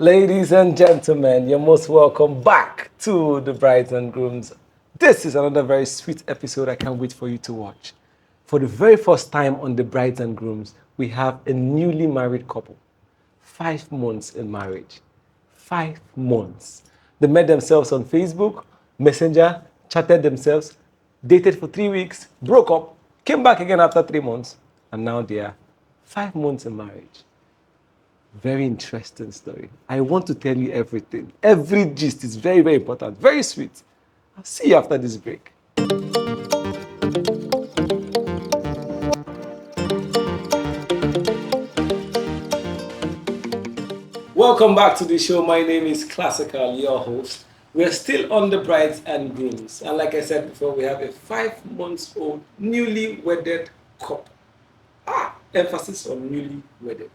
Ladies and gentlemen, you're most welcome back to the Brides and Grooms. This is another very sweet episode I can't wait for you to watch. For the very first time on the Brides and Grooms, we have a newly married couple. 5 months in marriage. 5 months. They met themselves on Facebook, Messenger, chatted themselves, dated for 3 weeks, broke up, came back again after 3 months, and now they are 5 months in marriage. Very interesting story. I want to tell you everything. Every gist is very, very important. Very sweet. I'll see you after this break. Welcome back to the show. My name is Classical, your host. We're still on the Brides and Grooms. And like I said before, we have a 5-month-old newly wedded couple. Emphasis on newly wedded.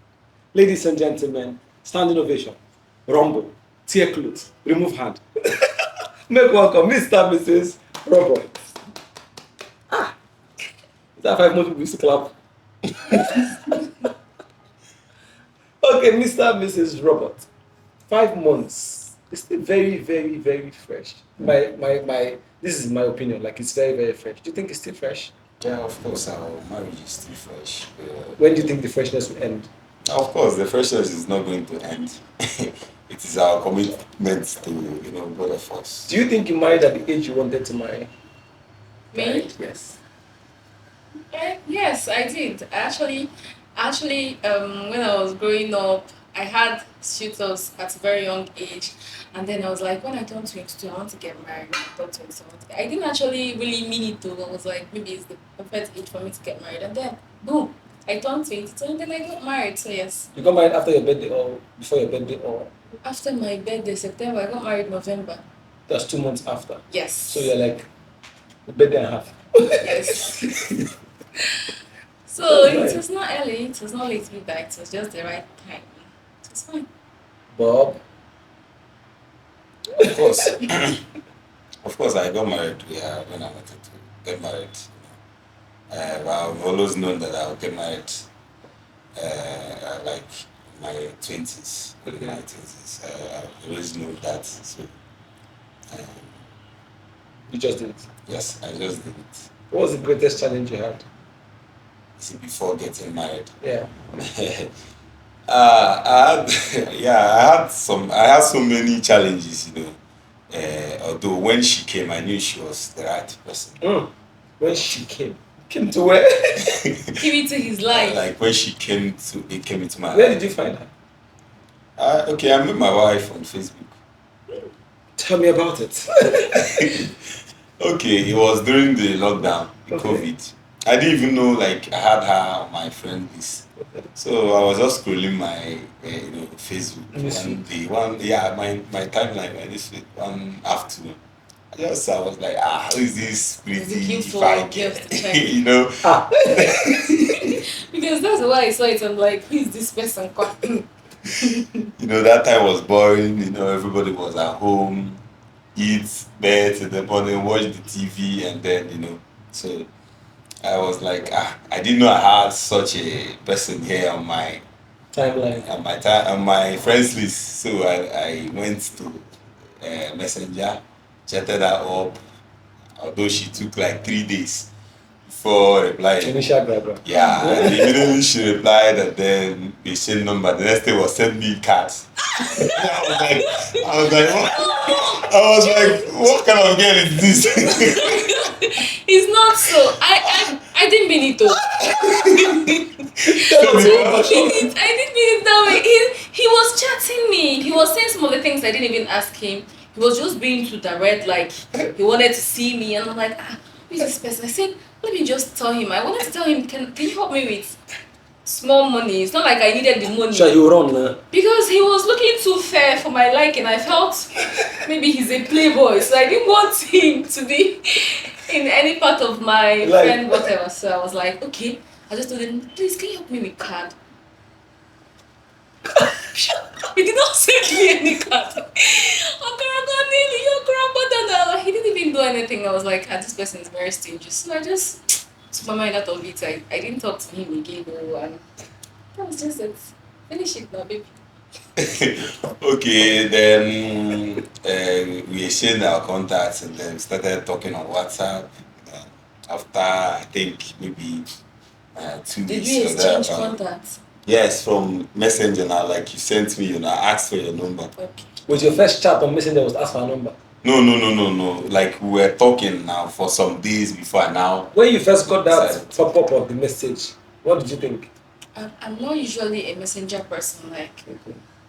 Ladies and gentlemen, standing ovation, rumble, tear clothes, remove hand. Make welcome Mr. and Mrs. Robert. Is that 5 months we used to clap? Okay, Mr. and Mrs. Robert. 5 months. It's still very, very, very fresh. This is my opinion, like it's very, very fresh. Do you think it's still fresh? Yeah, of course, our marriage is still fresh. When do you think the freshness will end? Of course, the freshness is not going to end. It is our commitment to, both of us. Do you think you married at the age you wanted to marry? Me? Yes. Yes, I did. Actually, when I was growing up, I had suitors at a very young age, and then I was like, when I turned 22, I want to get married. When I turned 27, I didn't actually really mean it though. I was like, maybe it's the perfect age for me to get married, and then boom, I turned 22, and then I got married. So yes. You got married after your birthday or before your birthday or? After my birthday, September. I got married November. That's 2 months after. Yes. So you're like a birthday and a half. Yes. So it was not early, it was not late midnight, it was just the right time. It was fine. Bob? Of course. Of course, I got married when I wanted to get married. But I've always known that I'll get married like my 20s. In my 20s. I've always known that. So, You just did it. yes, I just did it. What was the greatest challenge you had? See, before getting married. Yeah. I had so many challenges, although when she came, I knew she was the right person. When she came to where? Give it to his life. Like when she came into my Where life. did you find her? I met my wife on Facebook. Tell me about it. Okay, it was during the lockdown, the COVID. I didn't even know I had her on my friend list. So I was just scrolling my Facebook my timeline my this one afternoon. I was like, who is this pretty fine girl? Because that's why I saw it. I'm like, who is this person? That time was boring. Everybody was at home, eat, bed in the morning, watch the TV, and then so. I was like, I didn't know I had such a person here on my timeline, on my friends list. So I went to Messenger, chatted her up. Although she took like 3 days before replying. Initial grab. Yeah, and immediately she replied, and then the same number. The next day was send me cards. I was like, what kind of girl is this? It's not so. I didn't mean it though. I didn't mean it that way. He was chatting me. He was saying some of the things I didn't even ask him. He was just being too direct, like he wanted to see me, and I'm like, who is this person? I said, let me just tell him. I wanted to tell him, can you help me with small money? It's not like I needed the money. Sure, you run. Because he was looking too fair for my liking. I felt maybe he's a playboy, so I didn't want him to be in any part of my friend whatever. So I was like, okay. I just told him, please, can you help me with card? He did not send me any card. He didn't even do anything. I was like, this person is very stingy. So I just took my mind out of it. I didn't talk to him again. And that was just it. Finish it now, baby. Okay, then we exchanged our contacts and then started talking on WhatsApp. Uh, After I think maybe 2 weeks Did you or exchange thereabout. contacts? Yes, from Messenger now, like you sent me, I asked for your number. Okay. Was your first chat on Messenger was ask for a number? No. Like we were talking now for some days before and now. When you first got that Decided. pop-up of the message, what did you think? I'm not usually a messenger person. Like,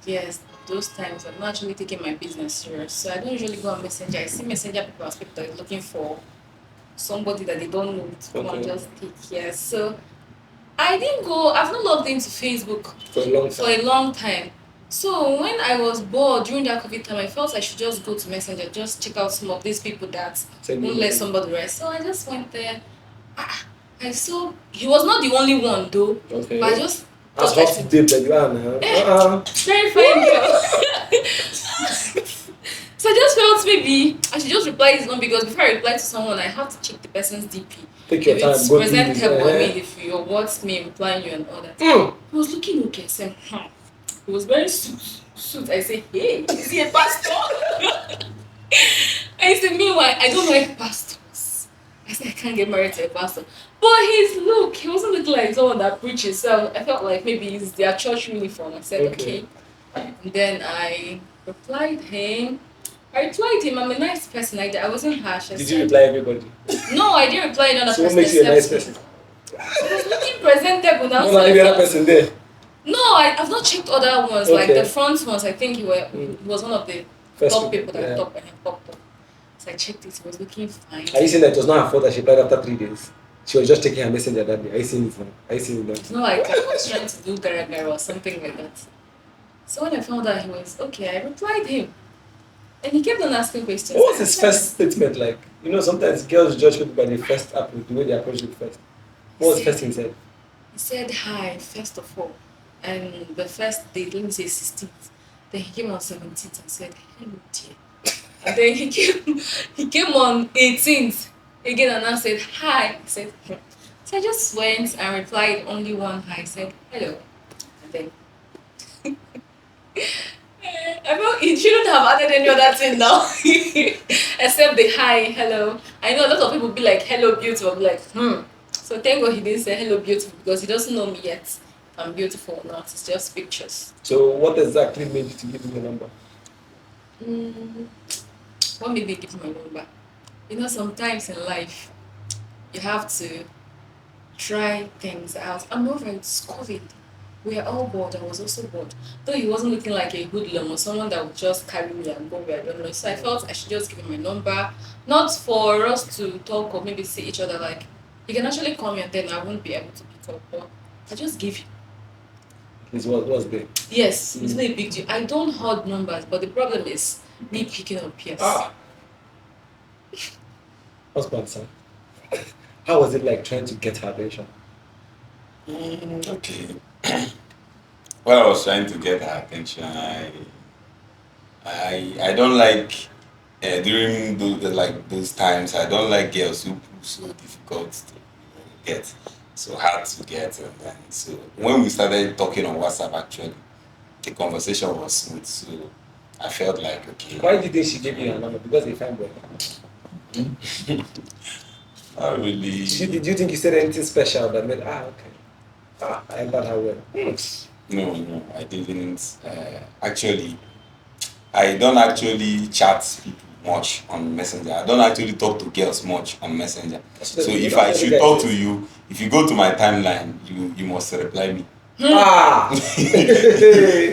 yes, those times I'm not actually taking my business serious. So I don't usually go on messenger. I see messenger people as people that are looking for somebody that they don't know to come and Okay. just take. Yes. So I didn't go. I've not logged into Facebook For a long for time. a long time. So when I was bored during that COVID time, I felt I should just go to Messenger, just check out some of these people that Send me won't let the- somebody rest. So I just went there. I saw he was not the only one though. Okay. But I just As thought hot date that you are now. very fine girl. So I just felt maybe I should just reply his own because before I reply to someone, I have to check the person's DP. Take your If time, it's go through this. presentable, I mean, if your words me replying you and all that. He was looking okay. I said, He was very suit. I said, hey, is he a pastor? I said, meanwhile, I don't like pastors. I said, I can't get married to a pastor. But his look, he wasn't looking like someone that preaches. So I felt like maybe it's their church uniform. I said, okay. And then I replied him. I'm a nice person. I wasn't harsh. Did you reply everybody? No, I didn't reply another So person. what makes you a nice except person? I was looking presentable now. No, so I every other thought- person there. No, I've not checked other ones. Like Okay. the front ones, I think he was one of the First top people that yeah. top and popped up. So I checked it. He was looking fine. Are you saying that it was not her fault that she replied after 3 days? She was just checking her messenger that day. Are you seeing it now? Are you seeing it now? It's not like I was trying to do gara or something like that. So when I found out he was okay, I replied him. And he kept on asking questions. What was his first statement like? Sometimes girls judge people by the first approach, the way they approach it first. What was the first thing he said? He said hi, first of all. And the first date, let me say 16th. Then he came on 17th and said, hello dear. And then he came on 18th again and I said, hi. I said, So I just went and replied only one hi. I said, hello. And then I felt he shouldn't have added any other thing now. Except the hi, hello. I know a lot of people be like, hello, beautiful. I'll be like, So thank God he didn't say hello, beautiful, because he doesn't know me yet. If I'm beautiful or not. It's just pictures. So what exactly made you to give him your number? What made me give my number? Sometimes in life, you have to try things out. I'm over it's COVID. We are all bored. I was also bored. Though he wasn't looking like a hoodlum or someone that would just carry me and go where I don't know. So I felt I should just give him my number. Not for us to talk or maybe see each other. Like, he can actually call me and then I won't be able to pick up. But I just give him. His was there. Yes, it's not a big deal. I don't hold numbers, but the problem is me picking up yes. Husband, son. How was it like trying to get her attention? Okay. Well, I was trying to get her attention. I don't like during those times. I don't like girls who prove so difficult to get, so hard to get. And so when we started talking on WhatsApp, actually, the conversation was smooth. So I felt like okay. Why do you think she gave you her number? Because they found boy. Not really. Did you think you said anything special that made okay? I entered her well. No, I didn't. Actually, I don't actually chat people much on Messenger. I don't actually talk to girls much on Messenger. So if I should talk to you, if you go to my timeline, you must reply me. You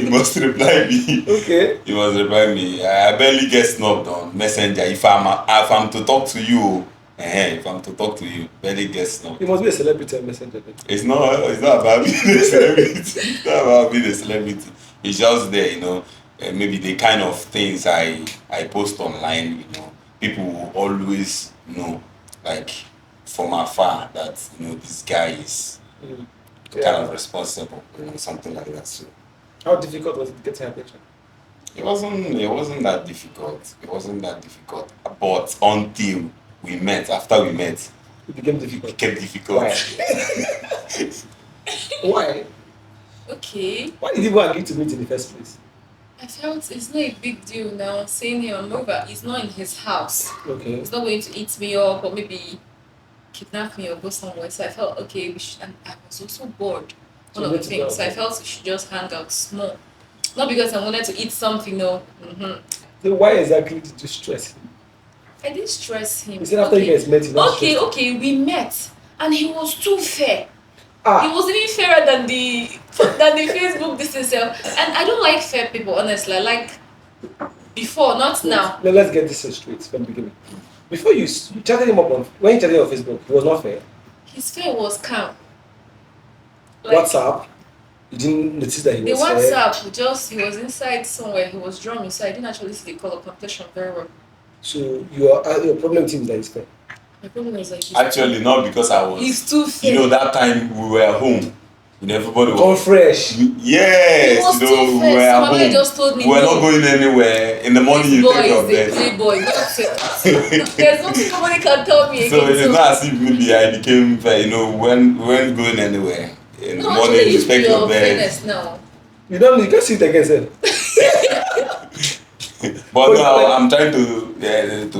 must reply me. Okay. You must reply me. I barely get snubbed on Messenger. If I'm to talk to you, barely get snubbed. You must be a celebrity on Messenger. It's not about being a celebrity. It's not about being a celebrity. It's just there, maybe the kind of things I post online, people will always know, like from afar, that this guy is kind of responsible, something like that. So how difficult was it to get her attention? it wasn't that difficult. But until we met, after we met, It became difficult. it became difficult. Why? Okay. Why did you go agree to meet in the first place? I felt it's not a big deal now seeing him. I'm over. He's not in his house. Okay. He's not going to eat me up or maybe kidnap me or go somewhere. So I felt okay. We should, and I was also bored. So One of the let's things. go. So I felt we should just hang out small. Not because I wanted to eat something. No. So why exactly did you stress him? I didn't stress him. You said after you guys met, you not Okay, stressed okay, we met, and he was too fair. He Ah, was even fairer than the Facebook this itself. And I don't like fair people, honestly. I like before, not now. let's get this straight from the beginning. Before you chatted him up on when you chatted him on Facebook, he was not fair. His fair was calm. WhatsApp, you didn't notice that he The was fair. WhatsApp, just he was inside somewhere. He was drumming, so I didn't actually see the color complexion very well. So your problem with him is that he's fair. My problem was like Actually, not because I was. he's too fair. You know, that time we were home. You know, everybody Come was. fresh. Yes, He was you too know, we fair. were at Somebody home. just told me We were no. not going anywhere. In the morning, This you boy take your is a bed. playboy. There's nothing nobody can tell me So again. it's not as if maybe I became fair, you know, when we weren't going anywhere. In the No, morning, actually, you you take your your bed. fairness now. You can see it again, sir. But no, I'm trying to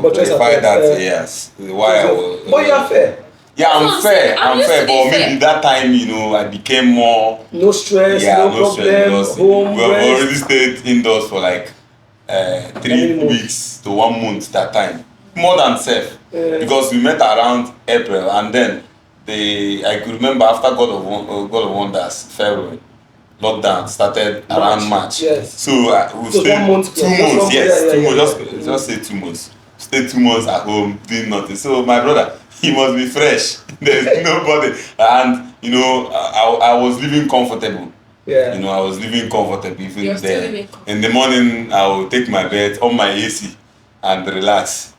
But just clarify at that, first, yes. Why I was. But you are fair. Yeah, That's what I'm I'm fair. saying. I'm I'm used fair. to being But maybe fair. that time, you know, I became more. No stress, Yeah, no no stress problem, because home, we have rest. already stayed indoors for like many 3 months? weeks to 1 month that time. More than safe. Yeah. Because we met around April and then I could remember after God of Wonders, February, lockdown started around March. Yes. So we So stayed 1 month plus, 2 just months, 1 yes, yeah, 2 yeah, months, yeah. just say 2 months. Stay 2 months at home doing nothing. So my brother, he must be fresh. There's nobody, and you know, I was living comfortable. Yeah. You know, I was living comfortable even You're still there. living comfortable. In the morning, I will take my bed on my AC and relax.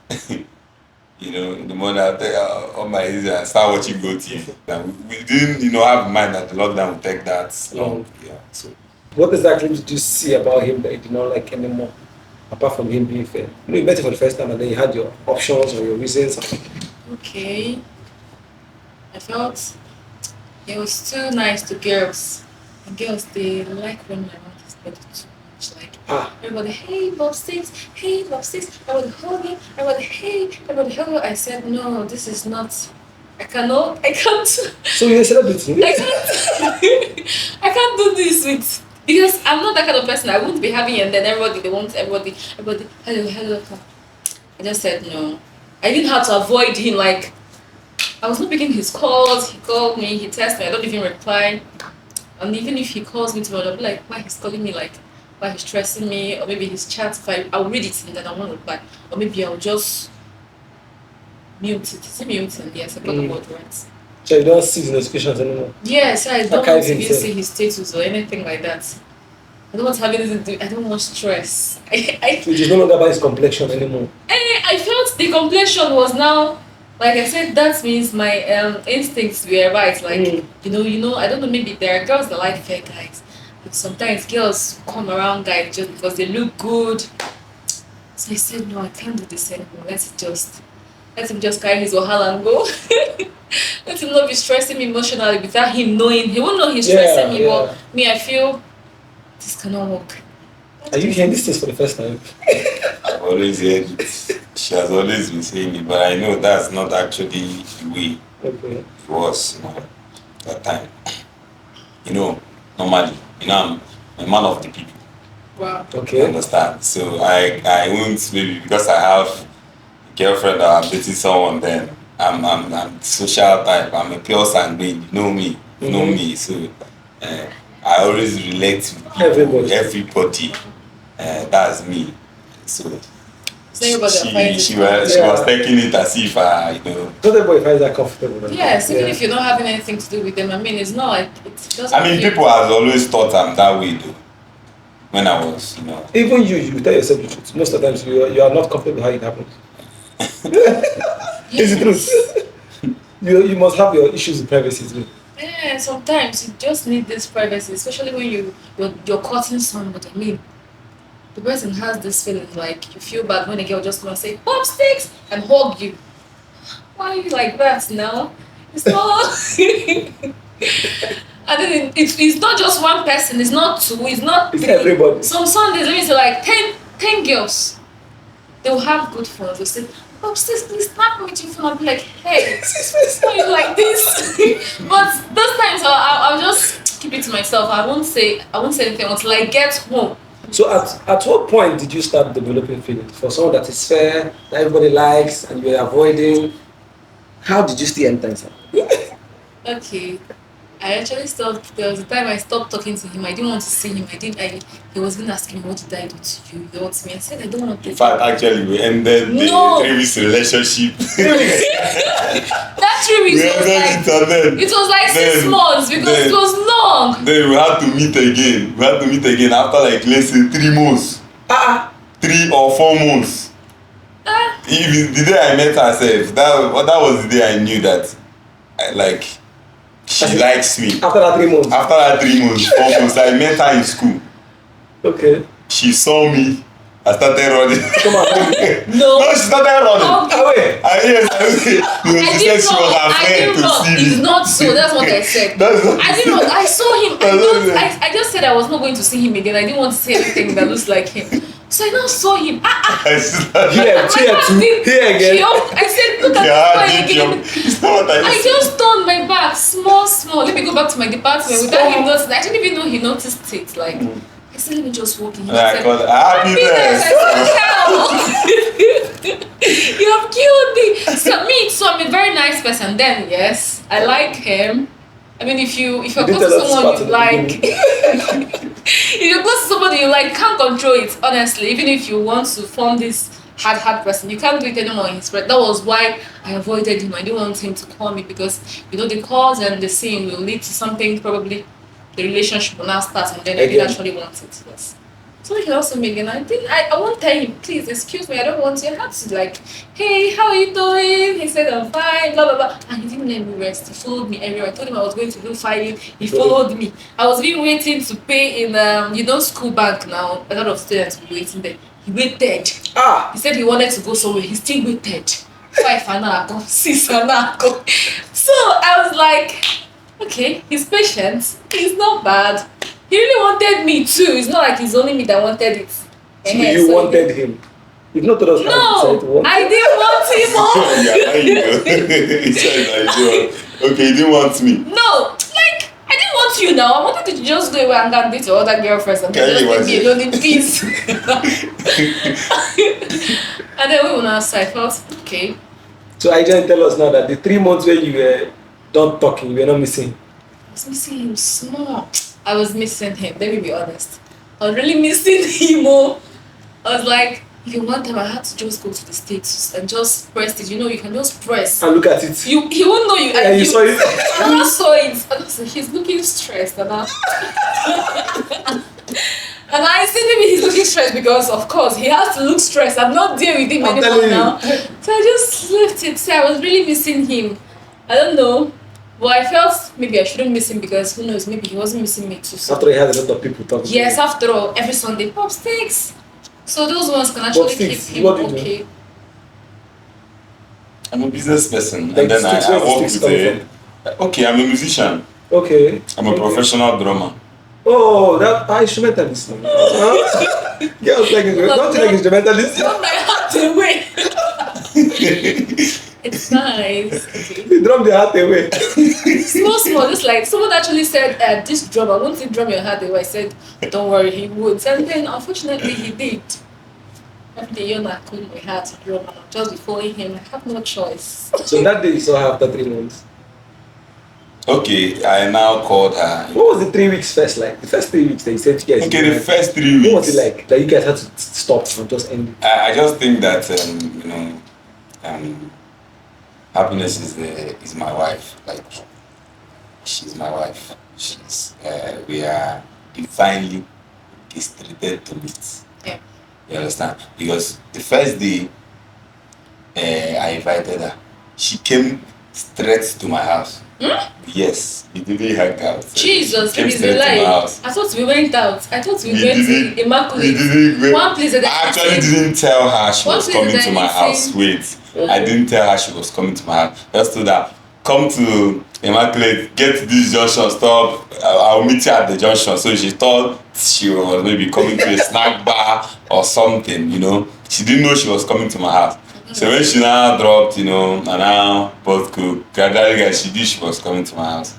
You know, in the morning, I'll take on my AC and start watching Go TV. And we didn't, you know, have in mind that the lockdown would take that long. Yeah. So What exactly did you see about him that you did not like anymore? Apart from him being fair. You know, you met him for the first time and then you had your options or your reasons. Okay. I felt it was too nice to girls. And girls, they like when my mouth is body too much. Like, Ah, everybody, hey, Bob Sticks, hey, Bob Sticks, everybody hug me, everybody, hey, everybody hug me. I said, no, this is not, I can't, so you're a celebrity. I can't, I can't do this with, because I'm not that kind of person. I won't be having and then everybody, they want everybody, hello. I just said no. I didn't have to avoid him, like, I was not picking his calls. He called me, he texted me, I don't even reply. And even if he calls me tomorrow, I'll be like, why he's calling me, like, why he's stressing me, or maybe his chat, if I'll read it and then I won't reply. Or maybe I'll just mute it. Is it muting? Yes, I got the word right. So you don't see his notifications anymore. Yes, I don't Archive want to even himself. see his status or anything like that. I don't want to have anything to do. I don't want stress. I So it is no longer about his complexion anymore. I felt the complexion was now, like I said, that means my instincts were right. Like you know, I don't know. Maybe there are girls that like fair guys, but sometimes girls come around guys just because they look good. So I said, no, I can't do this anymore. Let him just carry his wahala and go. Let him not be stressing me emotionally without him knowing. He won't know he's stressing me, Yeah. but me, I feel this cannot work. Are you hearing this thing for the first time? I've always heard it. She has always been saying it, but I know that's not actually the way Okay. it was, you know, that time. You know, normally, you know, I'm a man of the people. Wow. You Okay. understand? So I won't maybe because I have a girlfriend or I'm dating someone then I'm social type, I'm a pure sanguine, you know me, you know me. So I always relate to people, everybody. That's me. So So everybody finds she it was Yeah. taking it as if you know. Not everybody finds that comfortable. Yes, even Yeah. if you're not having anything to do with them, I mean, it's not like it doesn't. I mean, feel- people have always thought I'm that way though. When I was, you know. Even you tell yourself the truth. Most of the times you are not comfortable with how it happens. It's the truth. You must have your issues with privacy too. Yeah, sometimes you just need this privacy, especially when you're cutting somebody. I mean, the person has this feeling like you feel bad when a girl just come and say "Pop sticks" and hug you. Why are you like that now? It's not. And then it's not just one person, it's not two, it's not It's three. everybody. Some Sundays, let me say like 10 girls. They will have good phones. They'll say, oh, sis, please snap me with your phone. I'll be like, hey, why you like this? But those times I'll just keep it to myself. I won't say anything until I get home. So at what point did you start developing feelings for someone that is fair, that everybody likes, and you're avoiding? How did you still enter inside? Okay. I actually stopped. There was a time I stopped talking to him. I didn't want to see him. He was even asking me, what did I do to you? He wants me. I said, I don't want to. In fact, actually, we ended the No. 3 weeks relationship. That 3 weeks We was ended like, it and then. it was like 6 then- months because then- it was long. Then we had to meet again. We had to meet again after like let's say 3 months. 3 or 4 months. Even the day I met herself, that was the day I knew that she likes me. After that 3 months. After that 3 months, 4 months, I met her in school. Okay. She saw me. I started running. Come on. No. No, she started running. Oh, Wait. Yes, she said she was I afraid didn't to know. see It's me. not so. That's what I said. That's what I didn't know. I saw him. That's I just said I was not going to see him again. I didn't want to see anything that looks like him. So I now saw him. I started. Here, My here heart too. did Here again. jump. I said, look at Yeah, this did boy jump. again. It's not what I I said. just turned my back, small. Let me go back to my department without him noticing. I didn't even know he noticed it. Like, I said, let me just walk in. He I said, called her happiness. You have killed me. So I'm a very nice person. Then yes, I like him. I mean, if you're You close didn't to tell us someone this you part in like, the if you're close to somebody you like, can't control it. Honestly, even if you want to form this hard person, you can't do it anymore in his friend. That was why I avoided him. I didn't want him to call me because the calls and the scene will lead to something. Probably the relationship will now start, and then I Again. didn't actually want it. Yes. So he also made it. I won't tell him, please excuse me, I don't want you. I had to like, hey, how are you doing? He said I'm fine, blah blah blah. And he didn't let me rest. He followed me everywhere. I told him I was going to do filing. He followed me. I was being waiting to pay in school bank now. A lot of students will be waiting there. He waited. He said he wanted to go somewhere. He still waited. 5 an hour, 6 an hour. So I was like, okay, he's patient. He's not bad. He really wanted me too. It's not like it's only me that wanted it. So Eh, you so wanted him. You've not told us how you decided to No, want I didn't want him. Yeah, there you go. He said, like, yo, okay, he didn't want me. No, like I didn't want you now. I wanted you to just go away and go and date your other girl first and Can then you just leave me imagine? alone in peace. And then we went outside. I felt okay. So I just tell us now that the 3 months where you were done talking, you were not missing. I was missing him small. I was missing him. Let me be honest. I was really missing him. Oh. I was like, one time I had to just go to the States and just press it. You can just press. And look at it. He won't know you. Yeah, you saw it. I saw it. I was like, he's looking stressed. And I said maybe he's looking stressed because, of course, he has to look stressed. I'm not there with him I'm anymore telling you. now. So I just left it. So I was really missing him. I don't know. But I felt maybe I shouldn't miss him because who knows, maybe he wasn't missing me too. So. After he had a lot of people talking. Yes, after all, every Sunday, pop sticks. So those ones can actually keep sticks, him what do you do? okay. I'm a business person, Like and then sticks, I where the work sticks with come Okay, I'm a musician. Okay. I'm a professional drummer. Oh, that instrumentalist. Girls like don't you like instrumentalist? Throw my heart away. It's nice. Okay. They drum their heart away. Small, just like someone actually said, this drummer, won't he drum your heart away? I said, don't worry, he would. And then unfortunately he did. Every day Yona could my heart to drum and I'll just be following him. I have no choice. So that day you saw her after 3 months. Okay, I now called her. What was the 3 weeks first like? The first 3 weeks that you said you guys. Okay, the first 3 weeks. What was it like that you guys had to stop and just end it? I just think that happiness is my wife. Like, she's my wife. We are divinely distributed to meet. Yeah. You understand? Because the first day I invited her, she came straight to my house. Yes, we didn't hang out. Jesus, Came it is straight a to my lie. house. I thought we went out. I thought we We went didn't- to Immaculate. We didn't go. One place that I actually didn't tell her she One was place coming that to my I house. think- Wait, I didn't tell her she was coming to my house. Just told her, come to Immaculate, get to this junction, stop. I'll meet you at the junction. So she thought she was maybe coming to a snack bar or something, you know. She didn't know she was coming to my house. So when she now dropped, you know, and now both could gradually get, she knew she was coming to my house.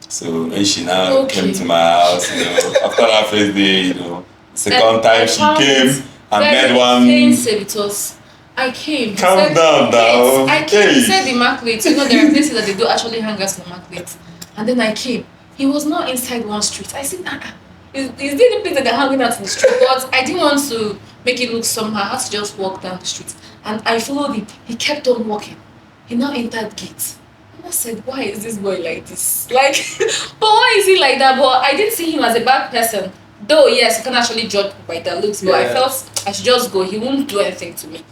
So when she now came to my house, you know, after that first day, you know, second time she came and met one. It was. I came. Calm down now. I came. He said Immaculate. You know, there are places that they do actually hang us in Immaculate. And then I came. He was not inside one street. I said, is there the place that they're hanging out in the street? But I didn't want to make it look somehow. I had to just walk down the street. And I followed him. He kept on walking. He now entered gate. And I said, why is this boy like this? Like, but why is he like that? But I didn't see him as a bad person. Though, yes, I can actually judge by the looks. But I felt I should just go. He won't do anything to me.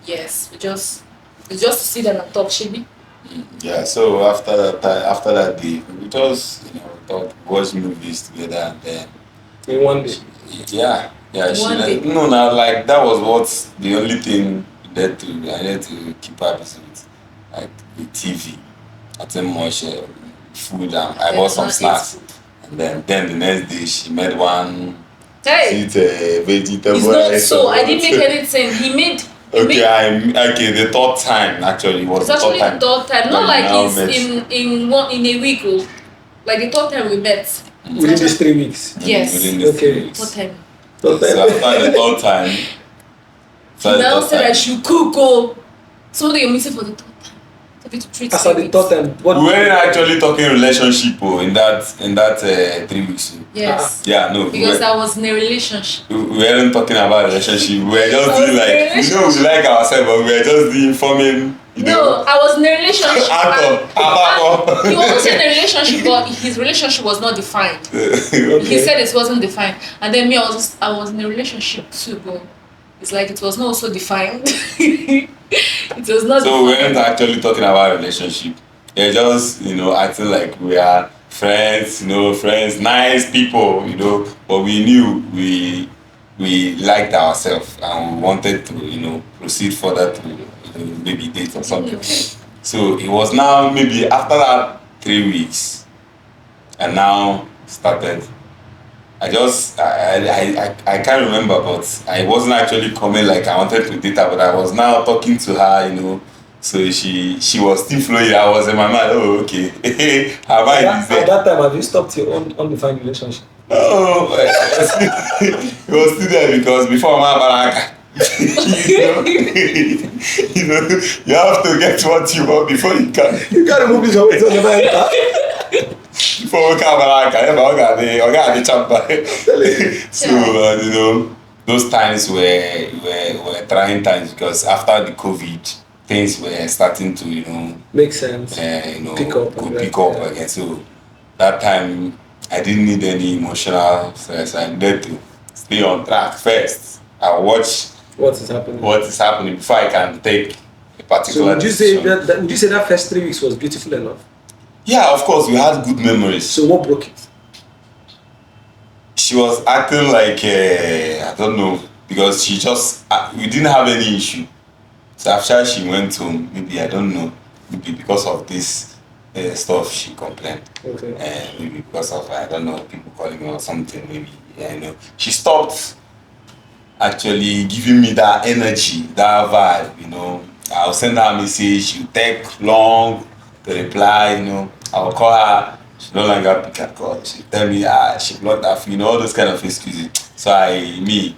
Yes, it's just to sit down and talk, Shibi. Yeah, so after that day, we just, you know, thought, watch movies together, and then In one day. yeah, she One day. no, now like that was what the only thing that I had to keep her busy with, like the TV. I think much food, and I bought some snacks, and then the next day she made one. Hey, Vegetable. it's not so. I didn't make anything. He made. Okay, the third time actually was It's the actually third the time. third time, not That like we now it's met. in a week. Oh. Like the third time we met. Within these 3 weeks. Yes. Within the Okay. 3 weeks. Third time. So after the third time, He now said I should cook. Oh, something you're missing for the third time. To treat As at the third time, what? we weren't actually talking relationship in that 3 weeks. Yes. Yeah, no. Because I was in a relationship. We weren't talking about relationship. We were just I was doing in a like, you know, relationship. we like ourselves, but we were just doing forming. You No, know, I was in a relationship. Alcohol. He was in a relationship, but his relationship was not defined. He said it wasn't defined, and then me, I was in a relationship too, but it's like it was not also defined. It was not. So we defined. weren't actually talking about relationship. They're just, you know, acting like we are friends, you know, friends, nice people, you know. But we knew we liked ourselves and we wanted to, you know, proceed further to, you know, maybe date or something. So it was now maybe after that 3 weeks, and now started. I can't remember, but I wasn't actually coming like I wanted to date her, but I was now talking to her, you know. So she was still flowing. I was in my mind, oh okay. Have I At that time, have you stopped your own undefined relationship? No, it was still there because before my baraka. you know, you have to get what you want before you can. You can't remove this away, so never enter. Before we come baraka, I got the chapter. So you know, those times were trying times because after the COVID, things were starting to, you know, Makes sense. you know, Pick up again. So that time I didn't need any emotional stress. I needed to stay on track first. I watch What is happening? what is happening before I can take a So particular would you say decision. would you say that first 3 weeks was beautiful enough? Yeah, of course, we had good memories. So what broke it? She was acting like I don't know, because she just we didn't have any issue. So after she went home, maybe I don't know, maybe because of this stuff she complained. Okay. Maybe because of, I don't know, people calling me or something. Maybe, yeah, you know, she stopped actually giving me that energy, that vibe. You know, I'll send her a message. She'll take long to reply. You know, I'll call her. She no longer pick her call. She tell me she blocked her, you know, all those kind of excuses. So I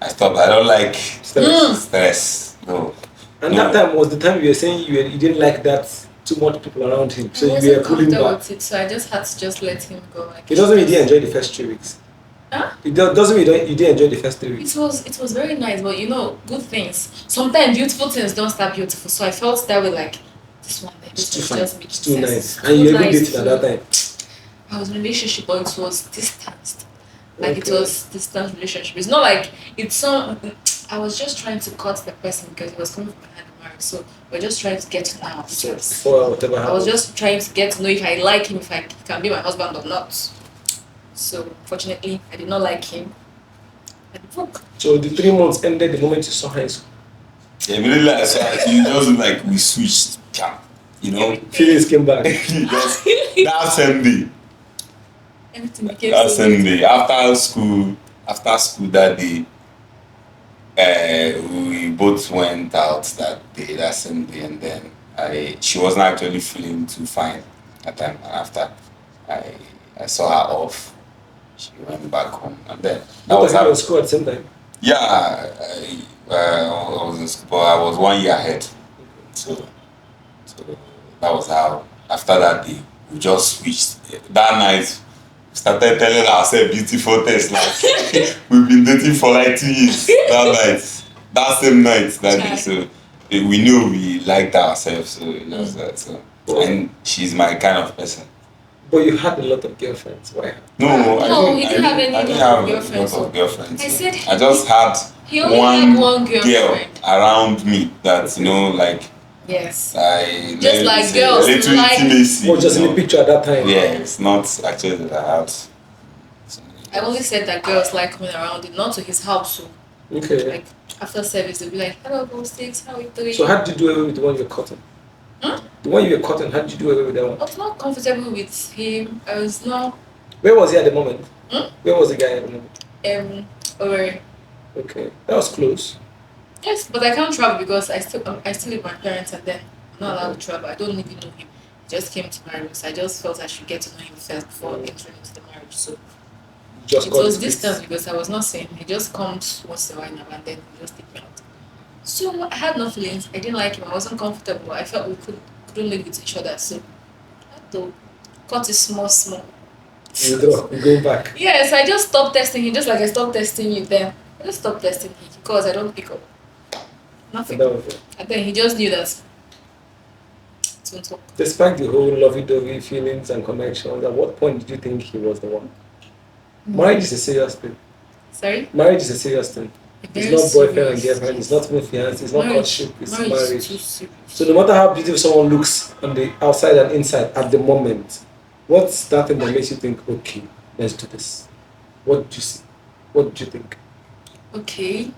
stopped. I don't like stress. No. And No. that time was the time you were saying you didn't like that too much people around him. So I you wasn't were pulling comfortable back. with it, so I just had to just let him go. Like, It doesn't mean you didn't enjoy the first 3 weeks. Huh? It doesn't mean you didn't enjoy the first 3 weeks. It was very nice, but you know, good things. Sometimes beautiful things don't start beautiful. So I felt that way, like this one, It's too this fine. just It's too nice. It And you was were even nice dating at that too. time. I was in a relationship, but it was distanced. Like it Okay. was distant relationship. It's not like it's some. I was just trying to cut the person because he was coming from behind the marriage. So we're just trying to get to know So ourselves. before whatever I was happened. just trying to get to know if I like him, if he can be my husband or not. So fortunately, I did not like him. And look, So the 3 months ended the moment you saw high school. Yeah, immediately I saw it, it just like we switched. Yeah. Feelings came back. Just that same day. Everything became That so same weird. day. After school that day, we both went out that same day, and then she wasn't actually feeling too fine at the time. And after I saw her off, she went back home, and then that Both was of you were in how. school at the same time. Yeah, I was in school, but I was 1 year ahead. So that was how. After that day, we just switched. That night, we started telling ourselves beautiful things like we've been dating for like 2 years. That same night, that day. Child. So we knew we liked ourselves. So it was that. So and she's my kind of person. But you had a lot of girlfriends. Why? No, No, he didn't have any I didn't lot of have girlfriends. a lot of girlfriends. I said I just had he only had one girl girlfriend. around me that like Yes. I Just let me like say, girls a little like- intimacy. Or just in the picture at that time? Yeah, it's not actually that I had. I only said that girls like coming around it, not to his house. So Okay. like after service, they'll be like, "Hello, Go Sticks, how are you doing?" So how did you do away with the one you were cutting? The one you were cutting, how did you do away with that one? I was not comfortable with him. I was not Where was he at the moment? Hmm? Where was the guy at the moment? or Okay. That was close. yes, but I can't travel because I still live with my parents, and then I'm not allowed to travel. I don't even know him. He just came to marry me, so I just felt I should get to know him first before entering into the marriage. So Just it cut was it. distance because I was not seeing him. He just comes once in a while now, and then he just take me out. So I had no feelings. I didn't like him. I wasn't comfortable. I felt we couldn't live with each other. So I had to cut it small. You draw. You go back. Yes, I just stopped testing him, just like I stopped testing you then. I just stopped testing him because I don't pick up. Nothing. And that was it. And then he just knew that. It won't work. Despite the whole lovey-dovey feelings and connections, at what point did you think he was the one? Marriage is a serious thing. Sorry? Marriage is a serious thing. It's Very not boyfriend and serious. girlfriend. It's not even fiancé. It's not courtship. It's Marriage marriage. is too serious. So no matter how beautiful someone looks on the outside and inside at the moment, what's that thing that makes you think, okay, let's do this? What do you see? What do you think? Okay.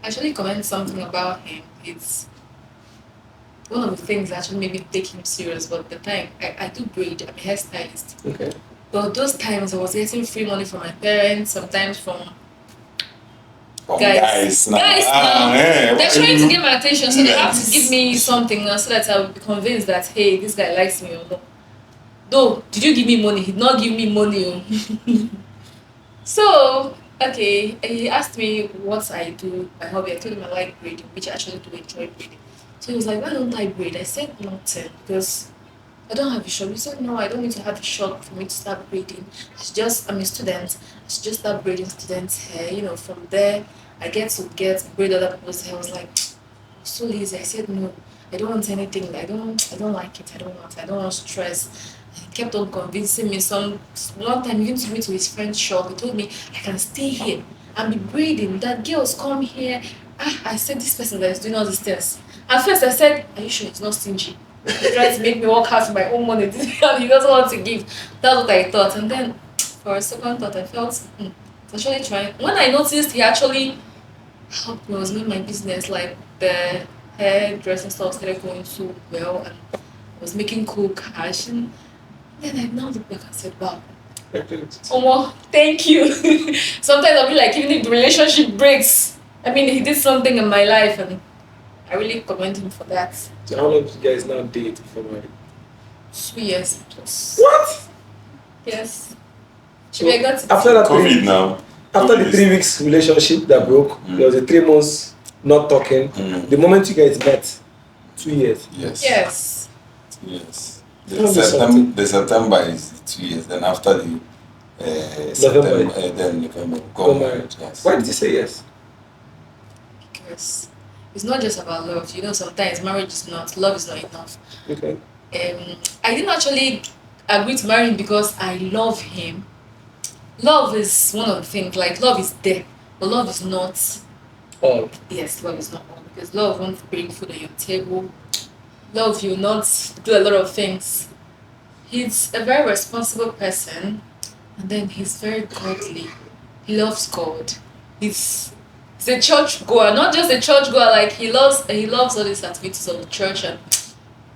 Actually comment something about him. It's one of the things that actually made me take him serious, but the time I do braid, I'm a hairstylist. Okay. But those times I was getting free money from my parents, sometimes from Guys now. They're why trying you to get my attention, so they have to like give me something now so that I will be convinced that hey, this guy likes me or no. Though, did you give me money? He did not give me money. Oh. So, okay, he asked me what I do, my hobby. I told him I like braiding, which I actually do enjoy braiding. So he was like, why don't I braid? I said nothing because I don't have a shop. He said, no, I don't need to have a shop for me to start braiding. I'm a student. I should just start braiding students' hair. From there, I get to braid other people's hair. I was like, I'm so lazy. I said, no, I don't want anything. I don't like it. I don't want stress. He kept on convincing me. One time, he even took me to his friend's shop. He told me, I can stay here and be braiding. That girls come here. I said, this person that is doing all these things. At first, I said, are you sure he's not stingy? He tried to make me work hard for my own money and he doesn't want to give. That's what I thought. And then for a second thought, I felt it's actually trying. When I noticed he actually helped me, was doing my business, like the hairdressing stuff started going so well and I was making cool cash. And then I now look back and said, wow. Omo, thank you. Sometimes I'll be like, even if the relationship breaks, he did something in my life and I really commend him for that. So how long did you guys now date before marriage? 2 years plus. What? Yes. So I got after that COVID now. after the 3 weeks relationship that broke, there was a 3 months not talking. The moment you guys met, 2 years. Yes. Yes. 2 years. Tell me something. The September is 2 years. Then after the November. then November. Got married. Yes. Why did you say yes? Because it's not just about love. Sometimes marriage is not, love is not enough. Okay. I didn't actually agree to marry him because I love him. Love is one of the things, like love is there, but love is not, Oh. yes, love is not all. Because love won't bring food on your table. Love you not do a lot of things. He's a very responsible person, and then he's very godly. He loves God. He's a church goer, not just a church goer. Like he loves all these activities of the church, and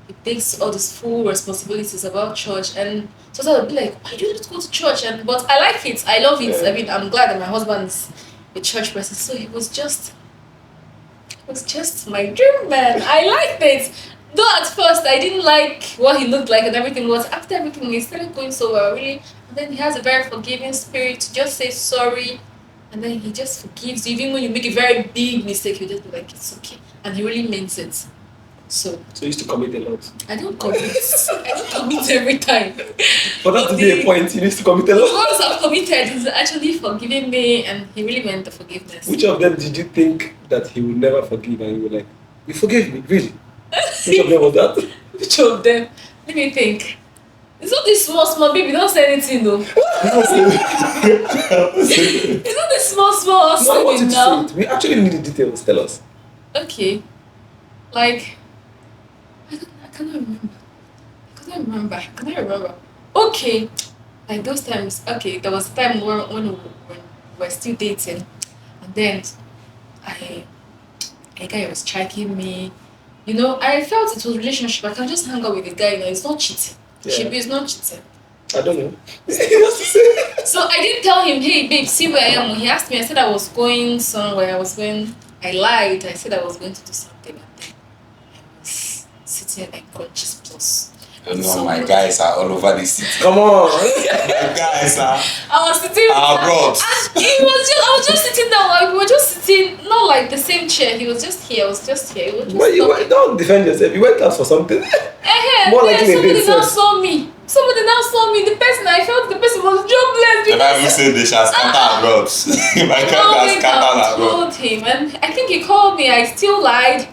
he takes all these full responsibilities about church, and so I'll be like, why do you not go to church? And but I like it, I love it. I mean, I'm glad that my husband is a church person. So it was just my dream man. I liked it. Though at first I didn't like what he looked like and everything, but after everything he started going so well, really. And then he has a very forgiving spirit to just say sorry, and then he just forgives you. Even when you make a very big mistake, he'll just be like, it's okay. And he really means it. So you used to commit a lot. I don't commit. I don't commit every time. For that to be a point, you need to commit a lot. Once I've committed, he's actually forgiving me, and he really meant the forgiveness. Which of them did you think that he would never forgive, and you were like, you forgave me, really? Which of them was that? Which of them? Let me think. It's not this small baby. Don't say anything though. It's not this small No, I want you something to now. say it. We actually need the details. Tell us. Okay, like I cannot remember. I cannot remember. Okay, like those times. Okay, there was a time when we were still dating, and then I a guy was striking me. You know, I felt it was relationship. I can just hang out with the guy. You know, it's not cheating. Yeah. It's not cheating. I don't know. Just to say. So I didn't tell him, hey babe, see where I am. When he asked me, I said I was going somewhere. I lied. I said I was going to do something. And then I was sitting unconscious plus. You know, my guys are all over the city. Come on. My guys are I was sitting abroad. and I was just sitting down, like we were just sitting, not like the same chair. He was just here, I was just here. We were just Well, talking. don't defend yourself. You went out for something. More Then likely they somebody did, now sir. saw me. Somebody now saw me. The person I felt the person was jobless. The Bible said they shall scatter abroad. My I God has scattered I abroad. told him, and I think he called me. I still lied.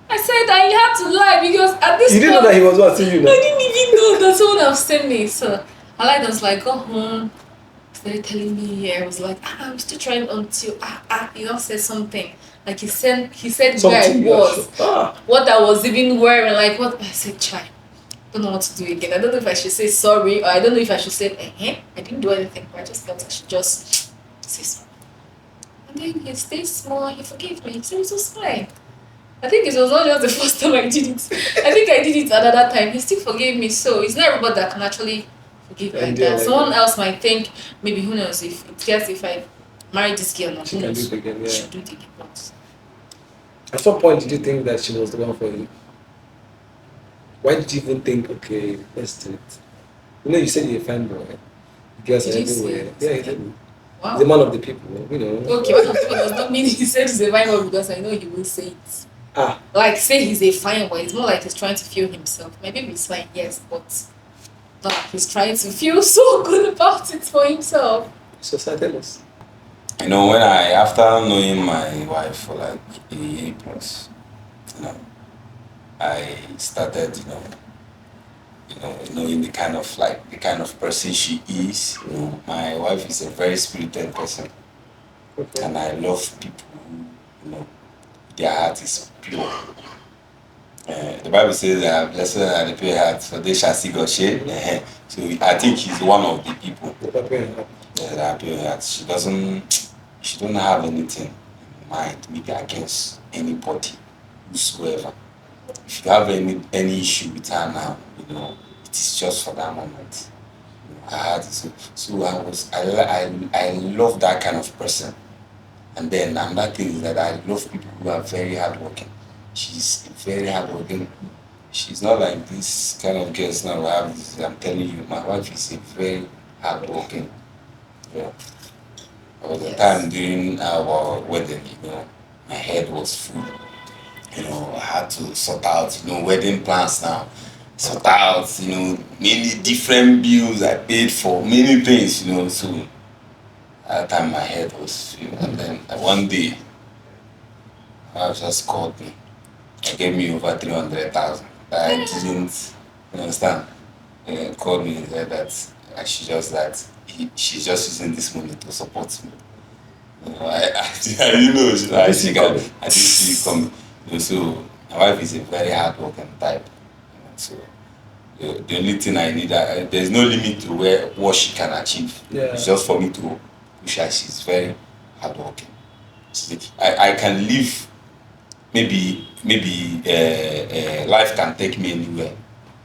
I said I had to lie because at this You didn't know point that he was watching you I now. didn't even know that someone have sent me. So I lied. I was like, go home. Started telling me. I was like, I'm still trying until he now said something. Like he said where I Something was, else. what I was even wearing. Like what I said, try. Don't know what to do again. I don't know if I should say sorry or I don't know if I should say, I didn't do anything, but I just felt I should just say sorry. And then he stayed small, he forgave me. He said it was fine. I think it was not just the first time I did it. I think I did it another time. He still forgave me. So it's not everybody that can actually forgive like And that. like Someone that. else might think, maybe who knows, if I marry this girl or She who can do knows, it again, yeah. she'll do it again. But At some point, did you think that she was the one for you? Why did you even think, okay, let's do it? You know, you said you're a fanboy. You girls are Did you say everywhere. it? Yeah, you did. wow. He's a man of the people, you know. Okay, what of people does not mean he said he's a fine boy because I know he will say it. Ah, Like say he's a fine boy. It's more like he's trying to feel himself. Maybe he's fine, yes, but not like he's trying to feel so good about it for himself. so tell us. You know, after knowing my wife for like a year plus, you know, I started, knowing the kind of person she is. You know, my wife is a very spirited person, Okay. and I love people who, their heart is pure. The Bible says that blessed are the pure heart, for they shall see God. So I think he's one of the people that are pure heart. She don't have anything in mind, maybe against anybody, whosoever. If you have any issue with her now, it is just for that moment. Her heart is so I love that kind of person. And then another thing is that I love people who are very hardworking. She's very hardworking. She's not like this kind of girls now who have this. I'm telling you, my wife is a very hardworking. Yeah. There was a time during our wedding, my head was full. I had to sort out, wedding plans now. Sort out, many different bills I paid for, many things, so at that time my head was full. And then one day, my wife just called me. She gave me over 300,000. I didn't, you understand? Called me and said that she's just using this money to support me. I didn't know she I didn't see it coming. So my wife is a very hardworking type. So the only thing I need, there's no limit to what she can achieve. Yeah. It's just for me to push her. She's very hardworking. I can live. Maybe life can take me anywhere.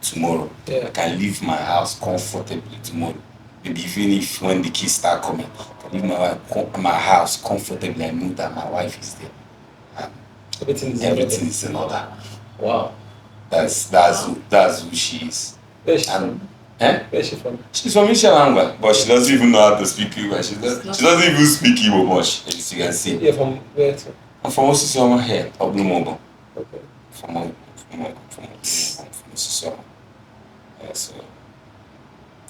tomorrow. Yeah. I can leave my house comfortably tomorrow. Maybe even if when the kids start coming, I can leave my house comfortably. I know that my wife is there. And everything is in order. Wow. That's who she is. Where's she And from? eh? Where's she from? She's from Ishalangwa, but she doesn't even know how to speak English. She doesn't even speak Igbo much, as you can see. You're from where to? I'm from Osisioma here, Oblumobo. Okay. From Osisioma. Yeah, so.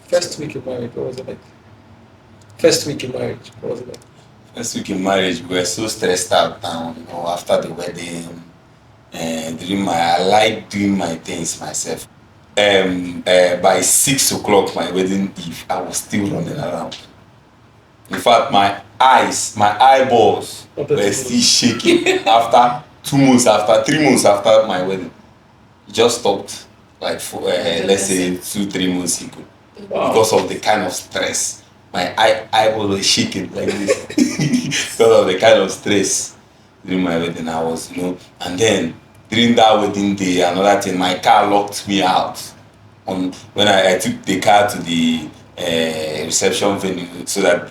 First week in marriage, what was it like? First week in marriage, what was it like? First week in marriage, we were so stressed out now, after the wedding. And I like doing my things myself. By 6 o'clock, my wedding eve, I was still running around. In fact, my eyeballs were still shaking after 2 months, after 3 months after my wedding. It just stopped, like let's say 2-3 months ago. Wow. Because of the kind of stress. My eyeball was shaking like this. Because of the kind of stress during my wedding, I was, and then during that wedding day, another thing, my car locked me out. When I took the car to the reception venue so that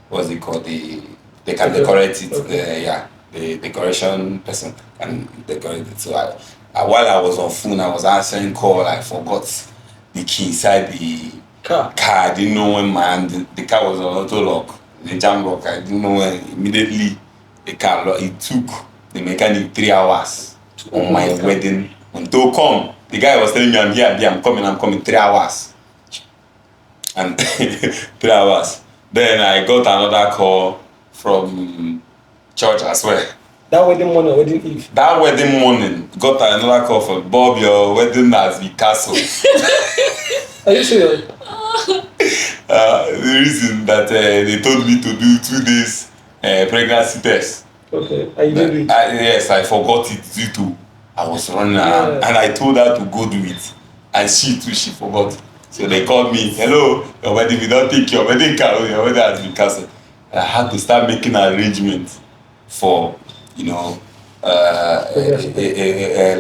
what's it called, they can decorate it. Okay. The decoration person can decorate it. So while I was on phone, I was answering call. I forgot the key inside the car. I didn't know when the car was on auto lock, the jam lock. I didn't know when immediately the car lock. It took the mechanic 3 hours on my wedding until come. The guy was telling me, I'm coming 3 hours. And 3 hours. Then I got another call from church as well. That wedding morning, wedding eve? That wedding morning, got another call from Bob, your wedding has been cancelled. Are you serious? The reason that they told me to do 2 days pregnancy test. Okay, and you didn't do it? Yes, I forgot it due to I was running around, and I told her to go do it, and she too, she forgot. So they called me, hello, your wedding, we don't take your wedding car, your wedding has been cancelled. And I had to start making arrangements for, a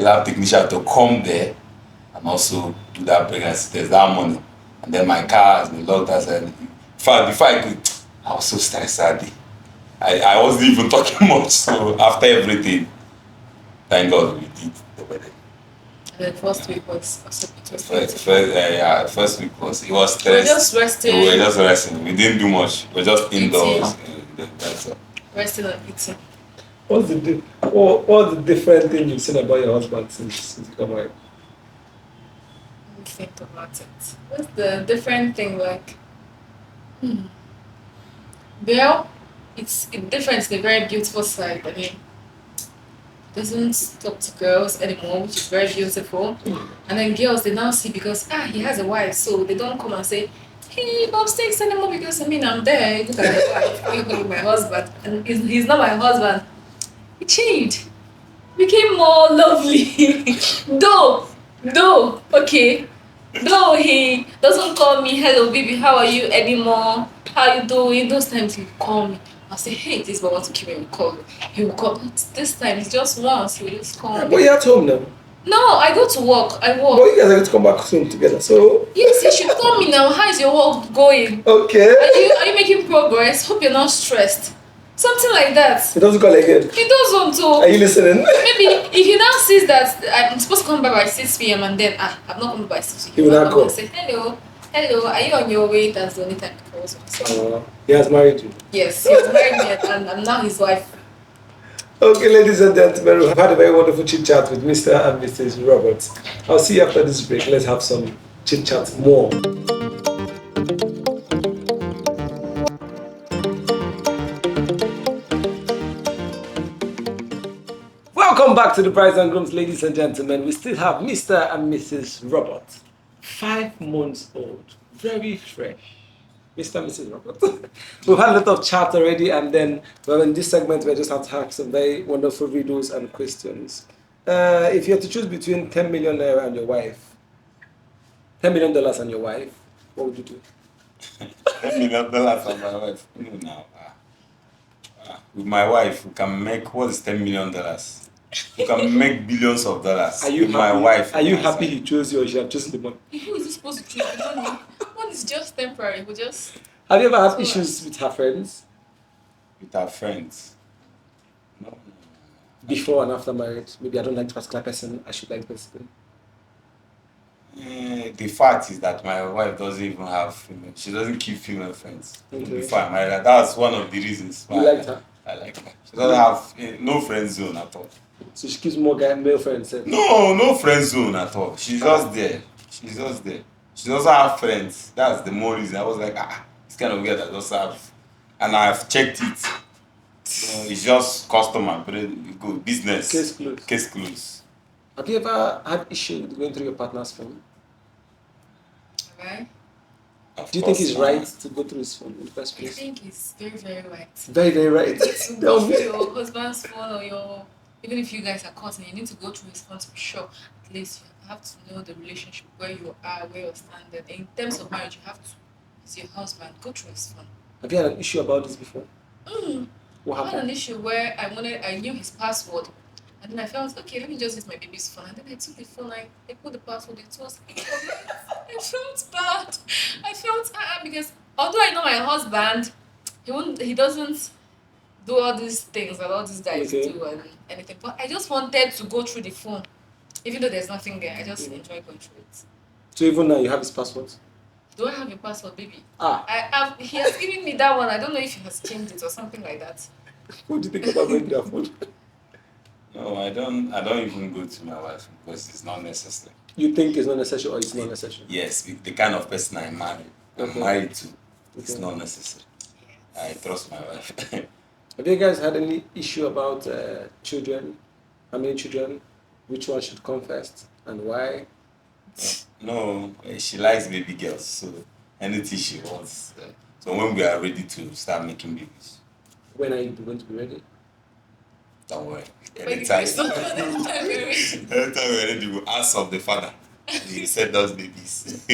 lab technician to come there and also do that pregnancy test that morning. And then my car has been locked outside. In fact, before I could, I was so stressed that day. I wasn't even talking much. So after everything, thank God we did the wedding. The first week was first week was, it was stressed. We were just resting. We didn't do much. We were just indoors. That's all. Resting and eating. What's the different thing you've seen about your husband since you got married? Let me think about it. What's the different thing like? Well, it's different in a very beautiful side. I mean, doesn't talk to girls anymore, which is very beautiful. And then girls, they now see because he has a wife, so they don't come and say, hey, Bob Sticks anymore because I'm there. Look at the wife. You're going to be my husband, and he's not my husband. He changed, became more lovely. though, okay. Though he doesn't call me, hello baby, how are you anymore? How you doing? Those times he will call me. I'll say, hey, this boy wants to keep me call. He will call. This time it's just once. He will just call me. But you're at home now. No, I go to work. I work. But you guys are going to come back soon together, so. Yes, you should call me now. How is your work going? Okay. Are you making progress? Hope you're not stressed. Something like that. He doesn't call again. He doesn't too. Are you listening? Maybe if he now sees that I'm supposed to come back by 6 p.m. and then I'm not coming by 6 p.m. He will not call. Say hello, are you on your way? That's the only time he calls me. So, he has married you. Yes, he has married me and I'm now his wife. Okay, ladies and gentlemen, we've had a very wonderful chit chat with Mr. and Mrs. Roberts. I'll see you after this break. Let's have some chit chat more. Welcome back to the Brides and Grooms, ladies and gentlemen. We still have Mr. and Mrs. Roberts, 5 months old, very fresh. Mr. and Mrs. Roberts. We've had a lot of chat already, and then in this segment, we just have to ask some very wonderful riddles and questions. If you had to choose between 10 million naira and your wife, $10 million and your wife, what would you do? $10 million and my wife? No, now. With my wife, we can make, what is $10 million? You can make billions of dollars. Are you with happy? my wife? Are you on my happy side. he chose you or she have chosen the money? Who is he supposed to choose? The money? One is just temporary. We just. Have you ever had So, issues with her friends With our friends? No. before and after marriage? Maybe I don't like this particular person. I should like this person. The fact is that my wife doesn't even have female. She doesn't keep female friends. Okay. Before I married her, that's one of the reasons why You liked her, I like her. She doesn't have no friend zone at all. so she keeps more male friends. No friend zone at all. She's just there. She's just there. She doesn't have friends. That's the more reason. I was like, this kind of girl that doesn't have. And I've checked it. It's just customer, but good business. Case closed. Case closed. Have you ever had issue with going through your partner's phone? right? Do you think it's right to go through his phone in the first I place? think it's very, very right. Very, very right. To go through your husband's phone or your. Even if you guys are caught and you need to go through his phone to be sure, at least you have to know the relationship, where you are, where you're standing. In terms of marriage, you have to, as your husband, go through his phone. Have you had an issue about this before? What I had an happened? issue where I knew his password, and then I felt, okay, let me just use my baby's phone. And then I took the phone, I put the password, it was incorrect. I felt bad. I felt, because although I know my husband, he doesn't do all these things that all these guys do and anything. But I just wanted to go through the phone. Even though there's nothing there, I just enjoy going through it. So even now you have his password? Do I have your password, baby? He has given me that one. I don't know if he has changed it or something like that. What do you think about going through her phone? No, I don't even go to my wife because it's not necessary. You think it's not necessary or it's not necessary? Yes, the kind of person I'm married to, it's not necessary. I trust my wife. Have you guys had any issue about children? How many children? Which one should come first? And why? No, she likes baby girls, so anything she wants. So when we are ready to start making babies, When are you going to be ready? don't worry. Wait, Anytime, anytime we're ready. anytime we're ready, we'll ask of the father. He send us babies.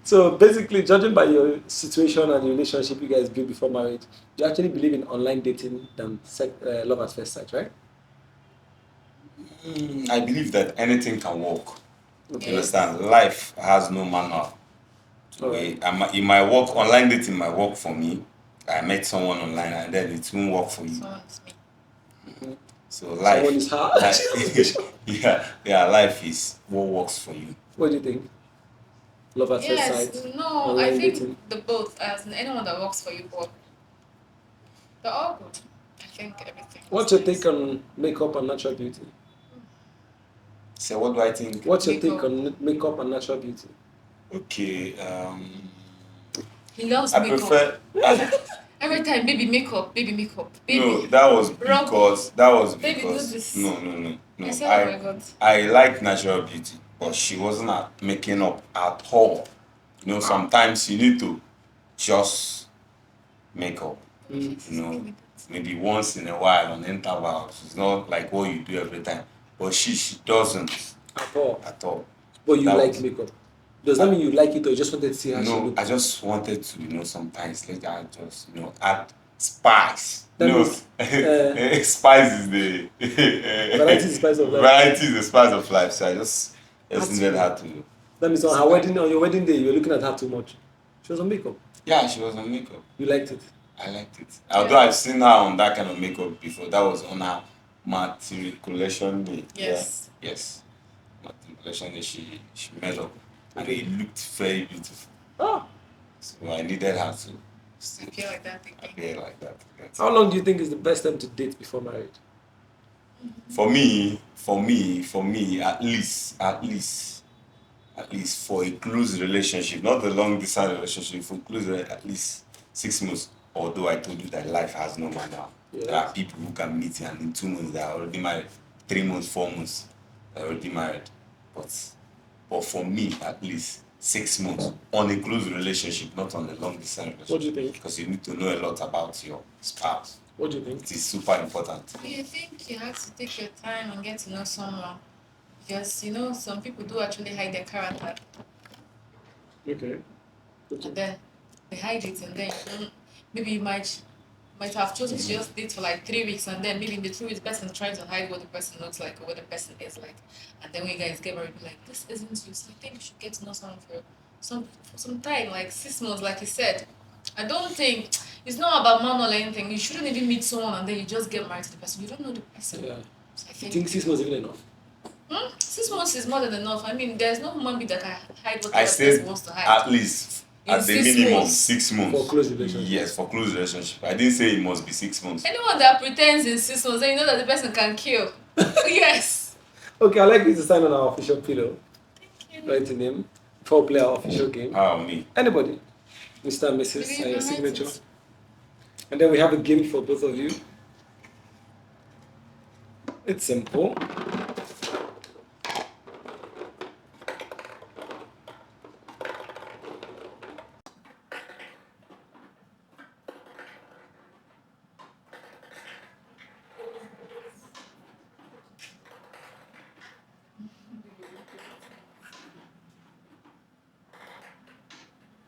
So basically, judging by your situation and the relationship you guys built before marriage, you actually believe in online dating than love at first sight, right? I believe that anything can work. Okay. You understand? Life has no manual. Alright. It might work, online dating might work for me. I met someone online and then it won't work for you. Someone is me. So life, Someone is hard. life is what works for you. What do you think? Love at first Yes, sight? no, online I think dating? the both, as in anyone that works for you, both. They're all good. I think everything. What's your take on makeup and natural beauty? So what do I think? What's your take Makeup. on makeup and natural beauty? Okay, He loves I makeup. prefer. Every time, baby makeup, baby. No, that was Baby, do because this. no. I said, oh my God. I like natural beauty, but she wasn't making up at all. You know, sometimes you need to just make up. You know, maybe once in a while on intervals. It's not like what you do every time. But she doesn't At all. at all. But you That like was- makeup. Does that mean you like it or you just wanted to see how she No, looks? I just wanted to, sometimes let her just, add spice. That means, Spice is the Variety is the spice of life. Variety is the spice of life. So I just That's needed true. her to. That means on your wedding day, you were looking at her too much. She was on makeup. Yeah, she was on makeup. You liked it. I liked it. Although I've seen her on that kind of makeup before. That was on her matriculation day. Yes. Yeah. Yes. Matriculation day, she made up. And it looked very beautiful. Ah. So I needed her to Appear like that again. appear like that. Yes. How long do you think is the best time to date before marriage? For me, at least for a close relationship, not a long distance relationship, for close at least 6 months. Although I told you that life has no manual. Yes. There are people who can meet and in 2 months they are already married. 3 months, 4 months, they're already married. But for me, at least 6 months on a close relationship, not on a long distance relationship. What do you think? Because you need to know a lot about your spouse. What do you think? It is super important. I think you have to take your time and get to know someone. Because, some people do actually hide their character. Okay. And then they hide it and then maybe you might might have chosen to just date for like 3 weeks, and then maybe in the 3 weeks, the person trying to hide what the person looks like or what the person is like, and then when you guys get married, be like, this isn't you. So I think you should get to know someone for some time, like 6 months, like you said. I don't think it's not about man or anything. You shouldn't even meet someone and then you just get married to the person. You don't know the person. Yeah. So I You think 6 months is even enough? 6 months is more than enough. I mean, there's no human being that can hide what the I other said person wants to hide. at least In at the 6 minimum months. 6 months. For close relationship. Yes, for close relationship. I didn't say it must be 6 months. Anyone that pretends in 6 months, then you know that the person can kill. Yes. Okay, I'd like you to sign on our official pillow. Thank you. Write your name. Before we play our official game. Me. Anybody. Mr. and Mrs. Maybe and your you signature. write it. And then we have a game for both of you. It's simple.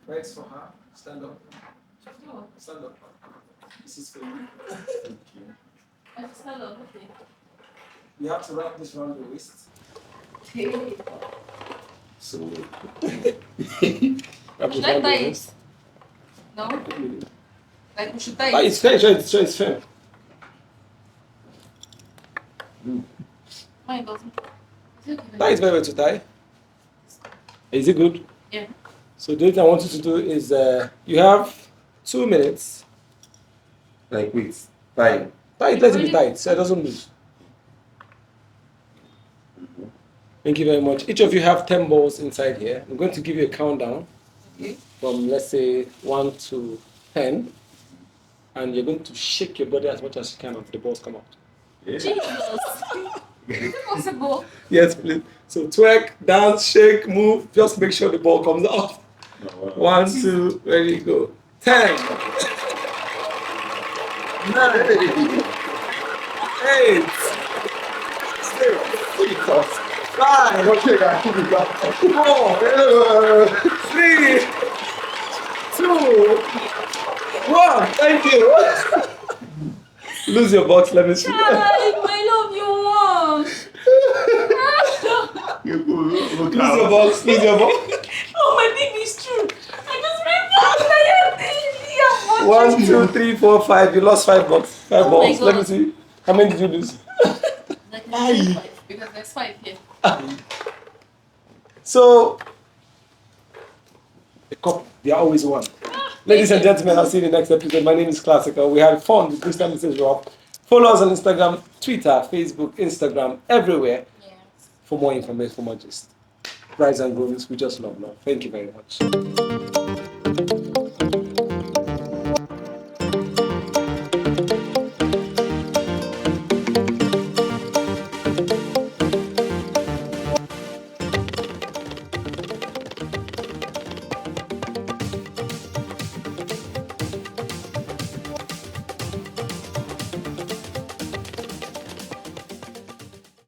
Thanks for her. Stand up. Stand up. This is for you. Thank you. Stand up, okay. You have to wrap this around the waist. So Wrap Should it I around the tie it? waist. No? Like we should tie Ah, it. it's fair, it's fair. Mine doesn't. Is it okay? Tie is very well to tie. Is it good? Yeah. So the only thing I want you to do is you have 2 minutes. like wait, time. Tie it, let it be tight so it doesn't lose. Thank you very much. Each of you have 10 balls inside here. I'm going to give you a countdown Okay. from, let's say, 1 to 10. And you're going to shake your body as much as you can until the balls come out. Jesus. Is it possible? Yes, please. So twerk, dance, shake, move. Just make sure the ball comes out. 1, 2, ready, go. 10. 9. 8. 6. 5. 4. 3. 2. 1. Thank you. Lose your box, let me see. I love you more. Lose your box, lose your box. Oh, my baby is true. I just remember. 1, 2, 3, 4, 5. You lost 5 bucks. 5 Oh my balls. Let me God. see. How many did you lose? Like 5, because there's 5 here. So, a couple, they are always one. Ladies and gentlemen, I'll see you in the next episode. My name is Classical. We had fun with Mr. and Mrs. Rob. Follow us on Instagram, Twitter, Facebook, Instagram, everywhere Yes. for more information, for more gist. Brides and grooms, we just love love. Thank you very much.